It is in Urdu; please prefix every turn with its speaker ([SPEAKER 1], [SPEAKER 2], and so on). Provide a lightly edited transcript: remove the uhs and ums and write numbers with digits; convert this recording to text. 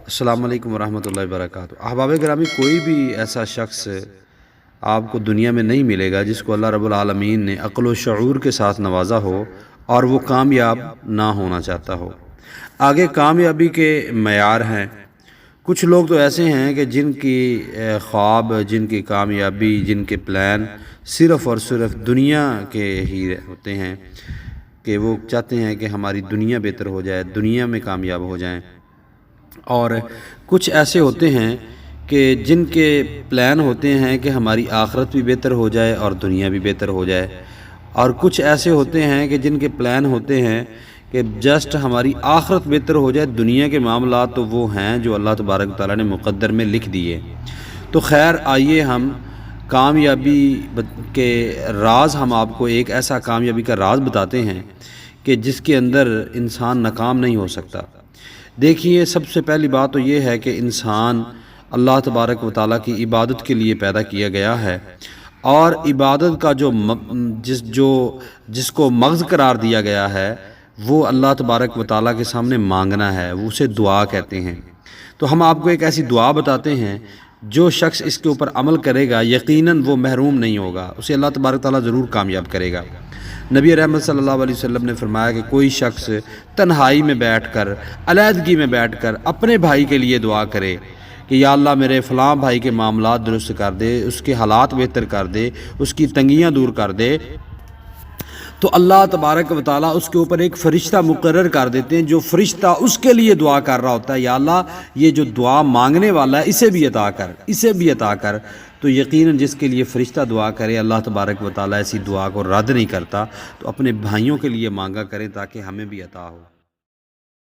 [SPEAKER 1] السلام علیکم ورحمۃ اللہ وبرکاتہ۔ احباب گرامی، کوئی بھی ایسا شخص آپ کو دنیا میں نہیں ملے گا جس کو اللہ رب العالمین نے عقل و شعور کے ساتھ نوازا ہو اور وہ کامیاب نہ ہونا چاہتا ہو۔ آگے کامیابی کے معیار ہیں۔ کچھ لوگ تو ایسے ہیں کہ جن کی خواب، جن کی کامیابی، جن کے پلان صرف اور صرف دنیا کے ہی ہوتے ہیں، کہ وہ چاہتے ہیں کہ ہماری دنیا بہتر ہو جائے، دنیا میں کامیاب ہو جائیں۔ اور کچھ ایسے ہوتے ہیں کہ جن کے پلان ہوتے ہیں کہ ہماری آخرت بھی بہتر ہو جائے اور دنیا بھی بہتر ہو جائے۔ اور کچھ ایسے ہوتے ہیں کہ جن کے پلان ہوتے ہیں کہ جسٹ ہماری آخرت بہتر ہو جائے، دنیا کے معاملات تو وہ ہیں جو اللہ تبارک و تعالیٰ نے مقدر میں لکھ دیے۔ تو خیر، آئیے ہم کامیابی کے راز، ہم آپ کو ایک ایسا کامیابی کا راز بتاتے ہیں کہ جس کے اندر انسان ناکام نہیں ہو سکتا۔ دیکھیے، سب سے پہلی بات تو یہ ہے کہ انسان اللہ تبارک و تعالیٰ کی عبادت کے لیے پیدا کیا گیا ہے، اور عبادت کا جس کو مغز قرار دیا گیا ہے وہ اللہ تبارک و تعالیٰ کے سامنے مانگنا ہے، وہ اسے دعا کہتے ہیں۔ تو ہم آپ کو ایک ایسی دعا بتاتے ہیں، جو شخص اس کے اوپر عمل کرے گا یقیناً وہ محروم نہیں ہوگا، اسے اللہ تبارک و تعالیٰ ضرور کامیاب کرے گا۔ نبی رحمت صلی اللہ علیہ وسلم نے فرمایا کہ کوئی شخص تنہائی میں بیٹھ کر، علیحدگی میں بیٹھ کر اپنے بھائی کے لیے دعا کرے کہ یا اللہ میرے فلاں بھائی کے معاملات درست کر دے، اس کے حالات بہتر کر دے، اس کی تنگیاں دور کر دے، تو اللہ تبارک و تعالیٰ اس کے اوپر ایک فرشتہ مقرر کر دیتے ہیں، جو فرشتہ اس کے لیے دعا کر رہا ہوتا ہے، یا اللہ یہ جو دعا مانگنے والا ہے اسے بھی عطا کر، اسے بھی عطا کر۔ تو یقیناً جس کے لیے فرشتہ دعا کرے، اللہ تبارک و تعالیٰ ایسی دعا کو رد نہیں کرتا۔ تو اپنے بھائیوں کے لیے مانگا کریں تاکہ ہمیں بھی عطا ہو۔